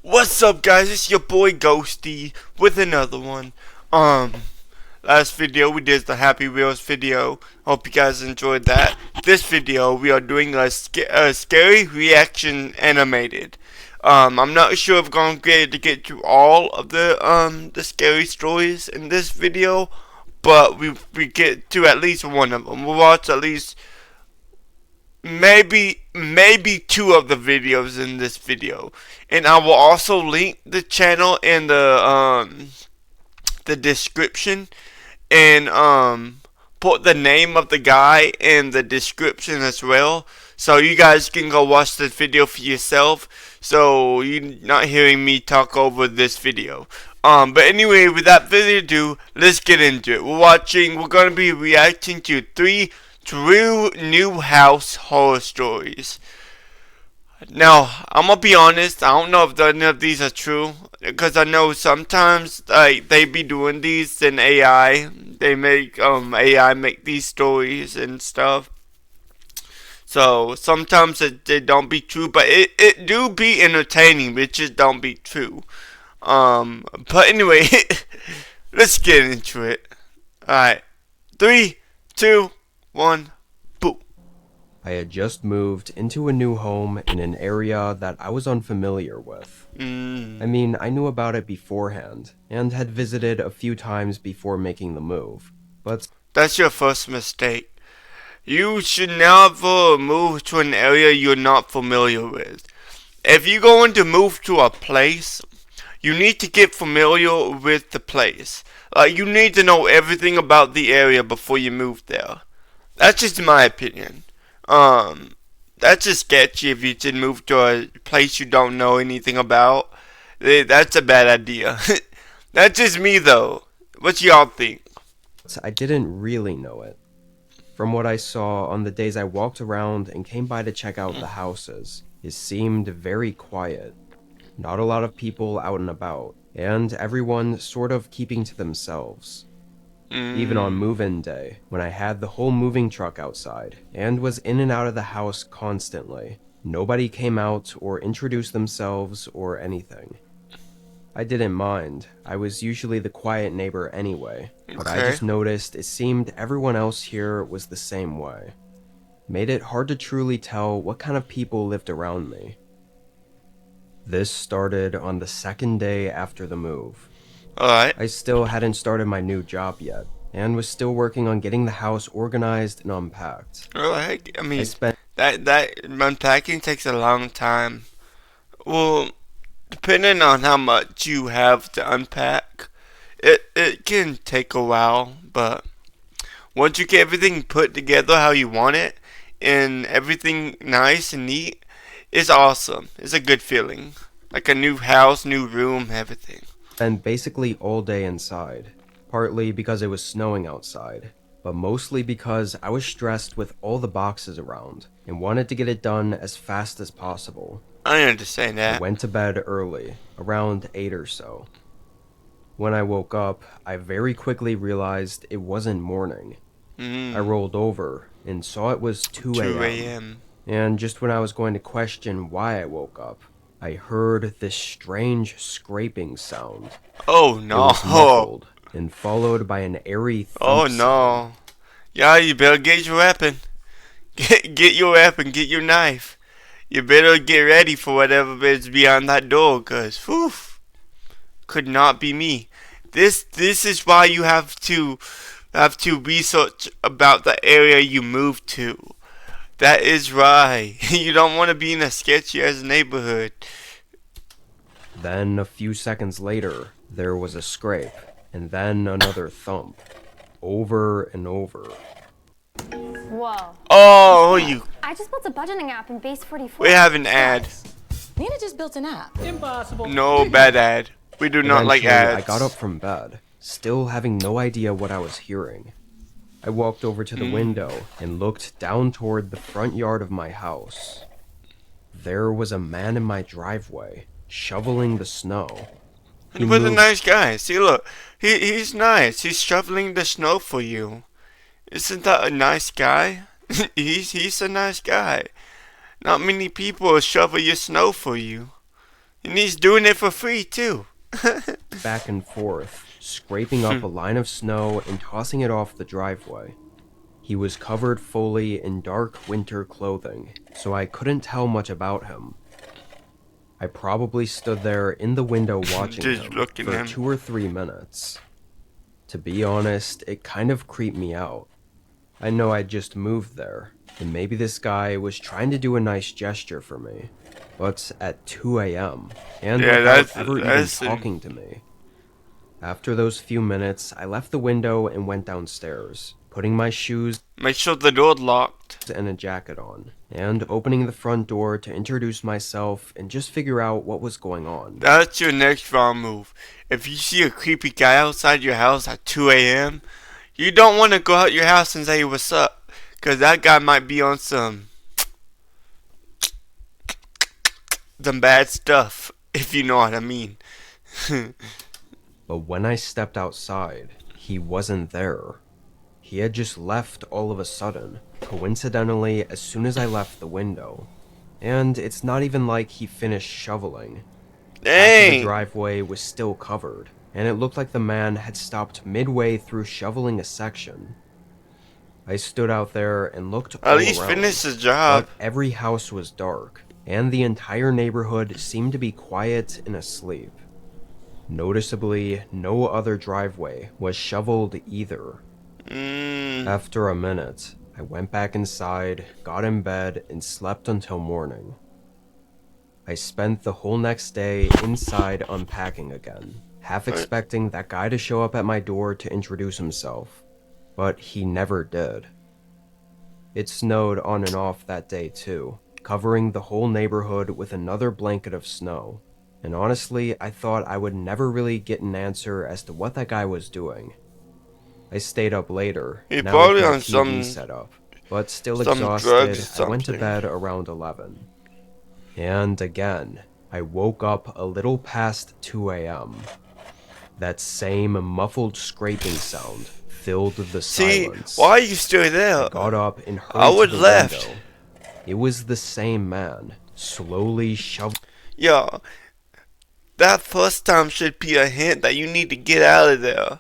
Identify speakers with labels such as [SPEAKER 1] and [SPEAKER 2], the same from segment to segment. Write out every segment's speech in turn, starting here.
[SPEAKER 1] What's up, guys? It's your boy Ghosty with another one. Last video we did the Happy Wheels video. Hope you guys enjoyed that. This video we are doing a scary reaction animated. I'm not sure if I'm going to be able to get through all of the scary stories in this video, but we get to at least one of them. We'll watch at least maybe two of the videos in this video, and I will also link the channel in the description, and put the name of the guy in the description as well, so you guys can go watch this video for yourself, so you're not hearing me talk over this video. But anyway, without further ado, let's get into it. We're gonna be reacting to three true new house horror stories. Now, I'm gonna be honest, I don't know if any of these are true, because I know sometimes they be doing these in AI. They make AI make these stories and stuff. So sometimes they don't be true, but it do be entertaining, but it just don't be true. But anyway, let's get into it. Alright. 3, 2, 1, boom.
[SPEAKER 2] I had just moved into a new home in an area that I was unfamiliar with. I mean, I knew about it beforehand, and had visited a few times before making the move, but
[SPEAKER 1] That's your first mistake. You should never move to an area you're not familiar with. If you're going to move to a place, you need to get familiar with the place. You need to know everything about the area before you move there. That's just my opinion. That's just sketchy if you should move to a place you don't know anything about. That's a bad idea. That's just me though. What y'all think?
[SPEAKER 2] I didn't really know it. From what I saw on the days I walked around and came by to check out the houses, it seemed very quiet. Not a lot of people out and about, and everyone sort of keeping to themselves. Even on move-in day, when I had the whole moving truck outside, and was in and out of the house constantly, nobody came out or introduced themselves or anything. I didn't mind. I was usually the quiet neighbor anyway, but I just noticed it seemed everyone else here was the same way. Made it hard to truly tell what kind of people lived around me. This started on the second day after the move.
[SPEAKER 1] Alright.
[SPEAKER 2] I still hadn't started my new job yet, and was still working on getting the house organized and unpacked.
[SPEAKER 1] Alright. I mean,
[SPEAKER 2] I spent
[SPEAKER 1] that unpacking takes a long time. Well, depending on how much you have to unpack, it can take a while, but once you get everything put together how you want it, and everything nice and neat, it's awesome. It's a good feeling. Like a new house, new room, everything.
[SPEAKER 2] basically all day inside, partly because it was snowing outside, but mostly because I was stressed with all the boxes around, and wanted to get it done as fast as possible.
[SPEAKER 1] I understand
[SPEAKER 2] I
[SPEAKER 1] that.
[SPEAKER 2] went to bed early, around 8 or so. When I woke up, I very quickly realized it wasn't morning. I rolled over and saw it was 2
[SPEAKER 1] 2
[SPEAKER 2] a.m.
[SPEAKER 1] a.m.
[SPEAKER 2] And just when I was going to question why I woke up, I heard this strange scraping sound.
[SPEAKER 1] Oh
[SPEAKER 2] It
[SPEAKER 1] no.
[SPEAKER 2] was muffled and followed by an airy thump
[SPEAKER 1] Oh
[SPEAKER 2] sound.
[SPEAKER 1] no. Yeah, you better get your weapon. Get your weapon, get your knife. You better get ready for whatever is beyond that door, cause whew, could not be me. This is why you have to research about the area you move to. That is right. You don't want to be in a sketchy ass neighborhood.
[SPEAKER 2] Then, a few seconds later, there was a scrape, and then another thump. Over and over.
[SPEAKER 3] Whoa.
[SPEAKER 1] Oh, you.
[SPEAKER 3] I just built a budgeting app in Base 44.
[SPEAKER 1] We have an ad.
[SPEAKER 4] Nina just built an app. Impossible.
[SPEAKER 1] No bad ad. We do not like
[SPEAKER 2] Eventually,
[SPEAKER 1] ads.
[SPEAKER 2] I got up from bed, still having no idea what I was hearing. I walked over to the window and looked down toward the front yard of my house. There was a man in my driveway, shoveling the snow.
[SPEAKER 1] He was a nice guy. See, look, he's nice. He's shoveling the snow for you. Isn't that a nice guy? he's a nice guy. Not many people will shovel your snow for you. And he's doing it for free too.
[SPEAKER 2] back and forth, scraping up a line of snow and tossing it off the driveway. He was covered fully in dark winter clothing, so I couldn't tell much about him. I probably stood there in the window watching
[SPEAKER 1] Just
[SPEAKER 2] him
[SPEAKER 1] looking
[SPEAKER 2] for
[SPEAKER 1] at him.
[SPEAKER 2] 2 or 3 minutes. To be honest, it kind of creeped me out. I know I just moved there, and maybe this guy was trying to do a nice gesture for me. But at 2 a.m., and
[SPEAKER 1] Yeah,
[SPEAKER 2] without ever even
[SPEAKER 1] that's
[SPEAKER 2] talking to me. After those few minutes, I left the window and went downstairs, putting my shoes
[SPEAKER 1] Make sure the door's locked.
[SPEAKER 2] and a jacket on, and opening the front door to introduce myself and just figure out what was going on.
[SPEAKER 1] That's your next wrong move. If you see a creepy guy outside your house at 2 a.m., you don't want to go out your house and say what's up, because that guy might be on some bad stuff, if you know what I mean.
[SPEAKER 2] But when I stepped outside, he wasn't there. He had just left all of a sudden, coincidentally as soon as I left the window. And it's not even like he finished shoveling. Half of the
[SPEAKER 1] Dang!
[SPEAKER 2] driveway was still covered, and it looked like the man had stopped midway through shoveling a section. I stood out there and looked all
[SPEAKER 1] At least
[SPEAKER 2] around,
[SPEAKER 1] finish the job.
[SPEAKER 2] but every house was dark, and the entire neighborhood seemed to be quiet and asleep. Noticeably, no other driveway was shoveled either. After a minute, I went back inside, got in bed, and slept until morning. I spent the whole next day inside unpacking again, half expecting that guy to show up at my door to introduce himself, but he never did. It snowed on and off that day too, covering the whole neighborhood with another blanket of snow, and honestly, I thought I would never really get an answer as to what that guy was doing. I stayed up later,
[SPEAKER 1] He
[SPEAKER 2] now
[SPEAKER 1] probably
[SPEAKER 2] with my
[SPEAKER 1] on
[SPEAKER 2] TV
[SPEAKER 1] some-
[SPEAKER 2] set up, but still
[SPEAKER 1] some
[SPEAKER 2] exhausted,
[SPEAKER 1] drugs
[SPEAKER 2] I went to
[SPEAKER 1] something.
[SPEAKER 2] bed around 11. And again, I woke up a little past 2 a.m. That same muffled scraping sound filled the
[SPEAKER 1] See,
[SPEAKER 2] silence.
[SPEAKER 1] why are you still there?
[SPEAKER 2] I got up and hurried
[SPEAKER 1] I would
[SPEAKER 2] to the
[SPEAKER 1] left.
[SPEAKER 2] window. It was the same man, slowly shoveling
[SPEAKER 1] Yo, that first time should be a hint that you need to get out of there.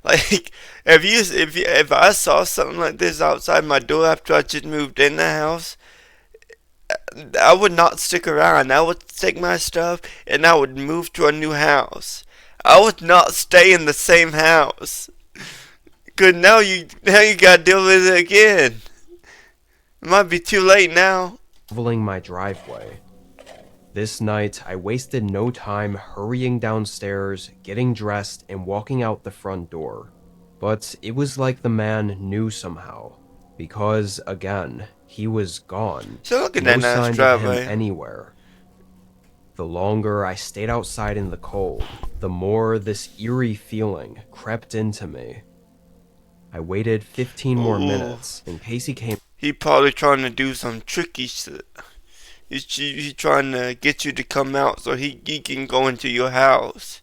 [SPEAKER 1] Like, if I saw something like this outside my door after I just moved in the house, I would not stick around. I would take my stuff and I would move to a new house. I would not stay in the same house. Cause now you gotta deal with it again. It might be too late now.
[SPEAKER 2] my driveway. This night, I wasted no time hurrying downstairs, getting dressed, and walking out the front door. But it was like the man knew somehow, because, again, he was gone.
[SPEAKER 1] So look at
[SPEAKER 2] No
[SPEAKER 1] that nice
[SPEAKER 2] sign of
[SPEAKER 1] driveway.
[SPEAKER 2] him anywhere. The longer I stayed outside in the cold, the more this eerie feeling crept into me. I waited 15 more
[SPEAKER 1] Ooh.
[SPEAKER 2] minutes in case he came
[SPEAKER 1] He probably trying to do some tricky shit. He's trying to get you to come out so he can go into your house.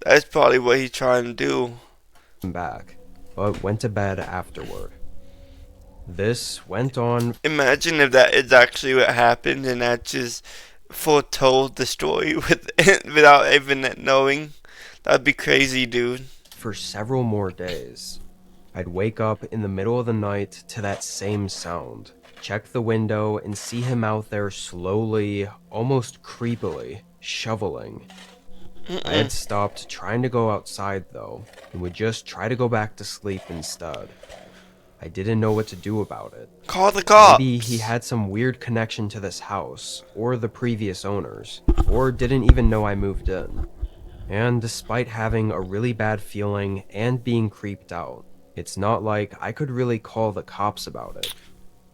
[SPEAKER 1] That's probably what he's trying to do.
[SPEAKER 2] back, but went to bed afterward. This went on
[SPEAKER 1] Imagine if that is actually what happened and I just foretold the story without even knowing. That'd be crazy, dude.
[SPEAKER 2] for several more days. I'd wake up in the middle of the night to that same sound, check the window, and see him out there slowly, almost creepily, shoveling. I had stopped trying to go outside though, and would just try to go back to sleep instead. I didn't know what to do about it.
[SPEAKER 1] Call the cops.
[SPEAKER 2] Maybe he had some weird connection to this house, or the previous owners, or didn't even know I moved in. And despite having a really bad feeling and being creeped out, it's not like I could really call the cops about it.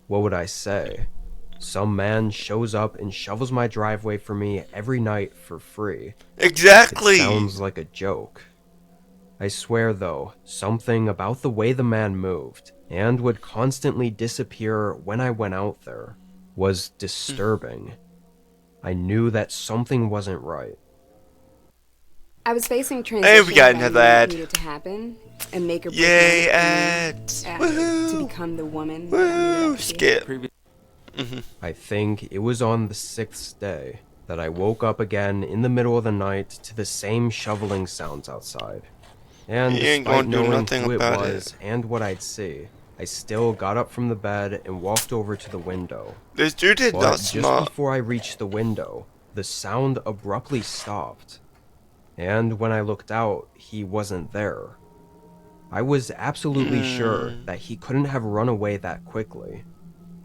[SPEAKER 2] What would I say? Some man shows up and shovels my driveway for me every night for free.
[SPEAKER 1] Exactly.
[SPEAKER 2] It sounds like a joke. I swear though, something about the way the man moved, and would constantly disappear when I went out there, was disturbing. I knew that something wasn't right.
[SPEAKER 5] I was facing
[SPEAKER 1] Hey,
[SPEAKER 5] transition
[SPEAKER 1] we got
[SPEAKER 5] that I
[SPEAKER 1] another
[SPEAKER 5] knew
[SPEAKER 1] ad.
[SPEAKER 5] needed to happen and make or break
[SPEAKER 1] Yay,
[SPEAKER 5] my
[SPEAKER 1] ads.
[SPEAKER 5] to
[SPEAKER 1] Woohoo.
[SPEAKER 5] become the woman. I knew
[SPEAKER 1] Woo,
[SPEAKER 5] that to be.
[SPEAKER 1] skip.
[SPEAKER 2] I think it was on the 6th day. that I woke up again in the middle of the night to the same shoveling sounds outside. And
[SPEAKER 1] You ain't
[SPEAKER 2] despite
[SPEAKER 1] gonna do
[SPEAKER 2] knowing
[SPEAKER 1] nothing
[SPEAKER 2] who it
[SPEAKER 1] about
[SPEAKER 2] was and what I'd see, I still got up from the bed and walked over to the window.
[SPEAKER 1] This dude is
[SPEAKER 2] But
[SPEAKER 1] not
[SPEAKER 2] just
[SPEAKER 1] smart.
[SPEAKER 2] before I reached the window, the sound abruptly stopped. And when I looked out, he wasn't there. I was absolutely sure that he couldn't have run away that quickly.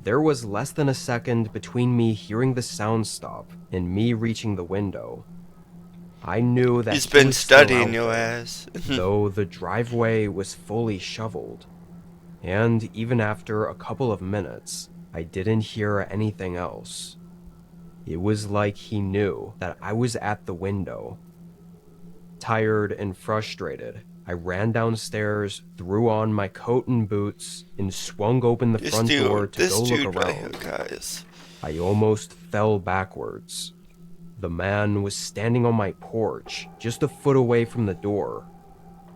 [SPEAKER 2] There was less than a second between me hearing the sound stop and me reaching the window. I knew that
[SPEAKER 1] He's
[SPEAKER 2] he
[SPEAKER 1] been
[SPEAKER 2] was still
[SPEAKER 1] studying
[SPEAKER 2] out
[SPEAKER 1] your
[SPEAKER 2] there,
[SPEAKER 1] ass.
[SPEAKER 2] though the driveway was fully shoveled. And even after a couple of minutes, I didn't hear anything else. It was like he knew that I was at the window. Tired and frustrated, I ran downstairs, threw on my coat and boots, and swung open the front door to go look
[SPEAKER 1] right here,
[SPEAKER 2] around.
[SPEAKER 1] guys.
[SPEAKER 2] I almost fell backwards. The man was standing on my porch, just a foot away from the door.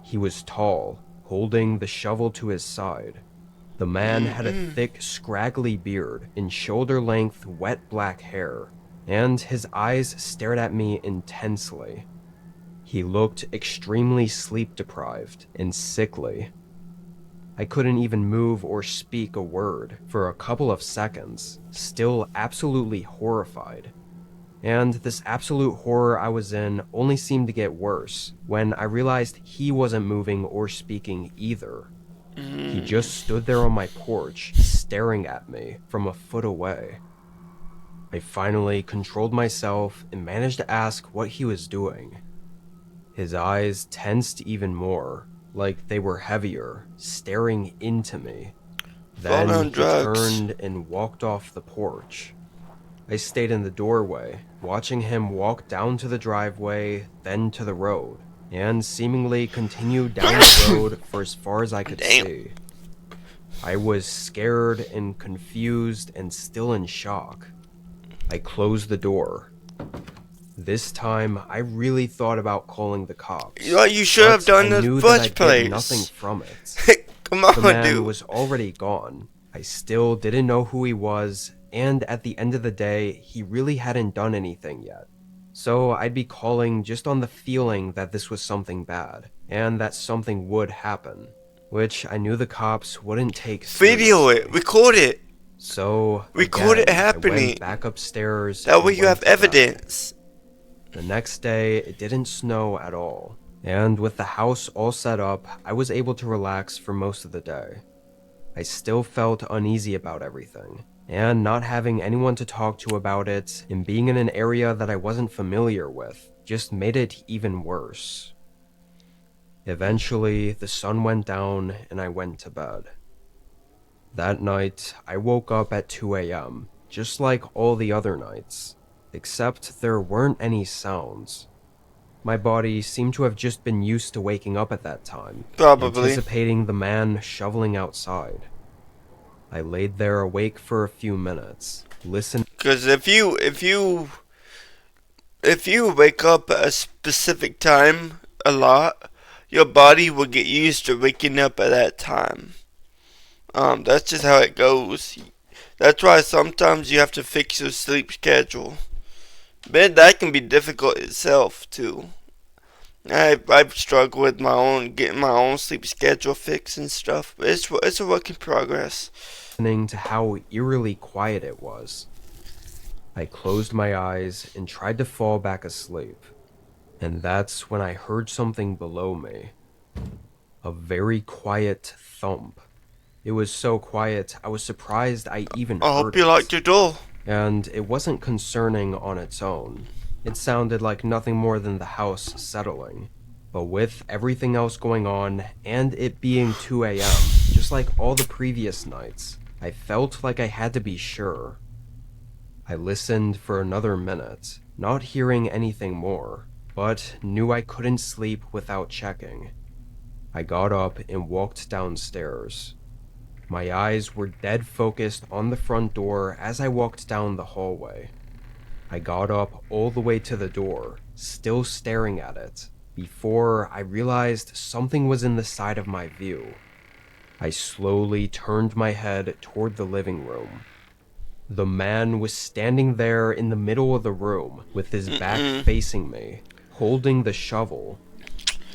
[SPEAKER 2] He was tall, holding the shovel to his side. The man had a thick, scraggly beard and shoulder-length, wet black hair, and his eyes stared at me intensely. He looked extremely sleep-deprived and sickly. I couldn't even move or speak a word for a couple of seconds, still absolutely horrified. And this absolute horror I was in only seemed to get worse when I realized he wasn't moving or speaking either. He just stood there on my porch, staring at me from a foot away. I finally controlled myself and managed to ask what he was doing. His eyes tensed even more, like they were heavier, staring into me. Then
[SPEAKER 1] on
[SPEAKER 2] he
[SPEAKER 1] drugs.
[SPEAKER 2] turned and walked off the porch. I stayed in the doorway, watching him walk down to the driveway, then to the road, and seemingly continue down the road for as far as I could see. I was scared and confused and still in shock. I closed the door. This time, I really thought about calling the cops.
[SPEAKER 1] You should have
[SPEAKER 2] but
[SPEAKER 1] done
[SPEAKER 2] I
[SPEAKER 1] this
[SPEAKER 2] knew
[SPEAKER 1] first
[SPEAKER 2] that I'd
[SPEAKER 1] place.
[SPEAKER 2] get nothing from it.
[SPEAKER 1] Come on,
[SPEAKER 2] The man
[SPEAKER 1] dude.
[SPEAKER 2] was already gone. I still didn't know who he was, and at the end of the day, he really hadn't done anything yet. So I'd be calling just on the feeling that this was something bad, and that something would happen, which I knew the cops wouldn't take
[SPEAKER 1] Video
[SPEAKER 2] seriously.
[SPEAKER 1] it. Record it.
[SPEAKER 2] So
[SPEAKER 1] Record it
[SPEAKER 2] again, I
[SPEAKER 1] happening.
[SPEAKER 2] went back upstairs.
[SPEAKER 1] That
[SPEAKER 2] and
[SPEAKER 1] way you
[SPEAKER 2] went
[SPEAKER 1] have
[SPEAKER 2] to bed.
[SPEAKER 1] evidence.
[SPEAKER 2] The next day, it didn't snow at all, and with the house all set up, I was able to relax for most of the day. I still felt uneasy about everything, and not having anyone to talk to about it and being in an area that I wasn't familiar with just made it even worse. Eventually, the sun went down and I went to bed. That night, I woke up at 2 a.m., just like all the other nights, except there weren't any sounds. My body seemed to have just been used to waking up at that time,
[SPEAKER 1] Probably.
[SPEAKER 2] anticipating the man shoveling outside. I laid there awake for a few minutes, listening.
[SPEAKER 1] Because if you wake up at a specific time a lot, your body will get used to waking up at that time. That's just how it goes. That's why sometimes you have to fix your sleep schedule. But that can be difficult itself too. I've struggled with getting my own sleep schedule fixed and stuff. But it's a work in progress.
[SPEAKER 2] To how eerily quiet it was. I closed my eyes and tried to fall back asleep, and that's when I heard something below me. A very quiet thump. It was so quiet, I was surprised I even
[SPEAKER 1] I
[SPEAKER 2] heard
[SPEAKER 1] hope you
[SPEAKER 2] it.
[SPEAKER 1] locked your door.
[SPEAKER 2] And it wasn't concerning on its own. It sounded like nothing more than the house settling. But with everything else going on, and it being 2 a.m., just like all the previous nights, I felt like I had to be sure. I listened for another minute, not hearing anything more, but knew I couldn't sleep without checking. I got up and walked downstairs. My eyes were dead focused on the front door as I walked down the hallway. I got up all the way to the door, still staring at it, before I realized something was in the side of my view. I slowly turned my head toward the living room. The man was standing there in the middle of the room with his back facing me, holding the shovel.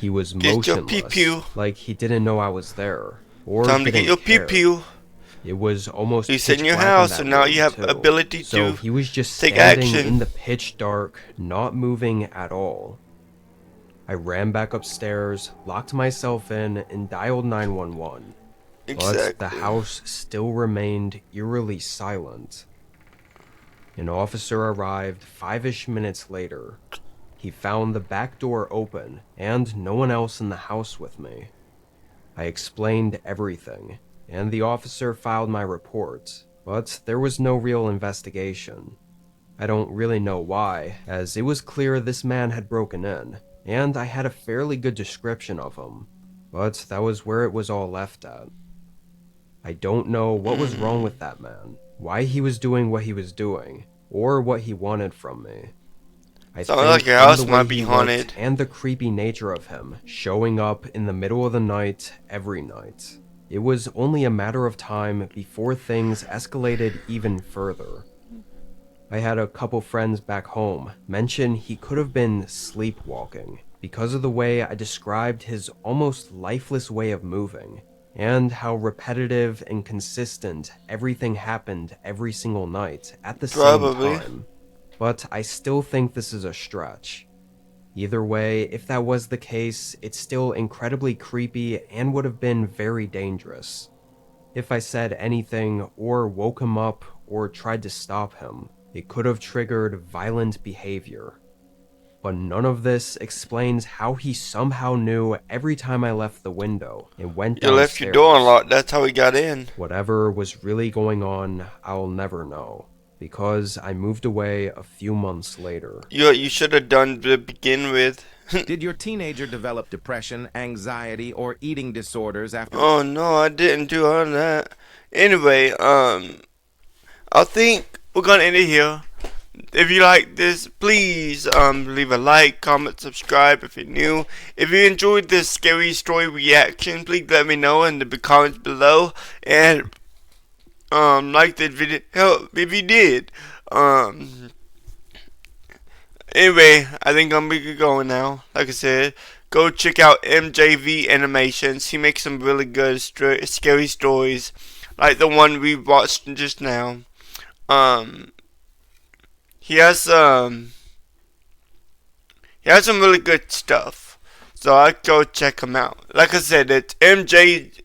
[SPEAKER 2] He was
[SPEAKER 1] Get your
[SPEAKER 2] motionless,
[SPEAKER 1] pew-pew.
[SPEAKER 2] like he didn't know I was there, or
[SPEAKER 1] Time to
[SPEAKER 2] didn't
[SPEAKER 1] get your
[SPEAKER 2] care.
[SPEAKER 1] pew-pew.
[SPEAKER 2] It was almost
[SPEAKER 1] You sit in
[SPEAKER 2] pitch
[SPEAKER 1] your
[SPEAKER 2] black in
[SPEAKER 1] house,
[SPEAKER 2] that
[SPEAKER 1] and now
[SPEAKER 2] room,
[SPEAKER 1] you have
[SPEAKER 2] too.
[SPEAKER 1] ability
[SPEAKER 2] So
[SPEAKER 1] to
[SPEAKER 2] he was just
[SPEAKER 1] take
[SPEAKER 2] standing
[SPEAKER 1] action.
[SPEAKER 2] in the pitch dark, not moving at all. I ran back upstairs, locked myself in, and dialed 911. But
[SPEAKER 1] Exactly.
[SPEAKER 2] the house still remained eerily silent. An officer arrived 5-ish minutes later. He found the back door open and no one else in the house with me. I explained everything, and the officer filed my report, but there was no real investigation. I don't really know why, as it was clear this man had broken in, and I had a fairly good description of him, but that was where it was all left at. I don't know what was wrong with that man, why he was doing what he was doing, or what he wanted from me. I
[SPEAKER 1] Sounds
[SPEAKER 2] think
[SPEAKER 1] like your
[SPEAKER 2] from
[SPEAKER 1] house
[SPEAKER 2] the way
[SPEAKER 1] might be
[SPEAKER 2] he
[SPEAKER 1] haunted.
[SPEAKER 2] looked and the creepy nature of him showing up in the middle of the night every night. It was only a matter of time before things escalated even further. I had a couple friends back home mention he could have been sleepwalking because of the way I described his almost lifeless way of moving, and how repetitive and consistent everything happened every single night at the
[SPEAKER 1] Probably.
[SPEAKER 2] same time. But I still think this is a stretch. Either way, if that was the case, it's still incredibly creepy and would have been very dangerous. If I said anything, or woke him up, or tried to stop him, it could have triggered violent behavior. But none of this explains how he somehow knew every time I left the window and went
[SPEAKER 1] You
[SPEAKER 2] downstairs.
[SPEAKER 1] left your door unlocked. That's how he got in.
[SPEAKER 2] Whatever was really going on, I'll never know, because I moved away a few months later.
[SPEAKER 1] You should have done to begin with.
[SPEAKER 6] Did your teenager develop depression, anxiety, or eating disorders after...
[SPEAKER 1] Oh no, I didn't do all that. Anyway, I think we're gonna end it here. If you like this, please leave a like, comment, subscribe if you're new. If you enjoyed this scary story reaction, please let me know in the comments below, and like the video if you did. Anyway, I think I'm gonna get going now. Like I said, go check out MJV Animations. He makes some really good scary stories, like the one we watched just now. He has some really good stuff, so I go check him out. Like I said, it's MJV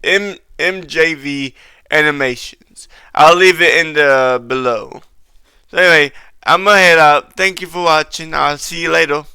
[SPEAKER 1] Animations. I'll leave it in the below. So anyway, I'm gonna head out. Thank you for watching. I'll see you later.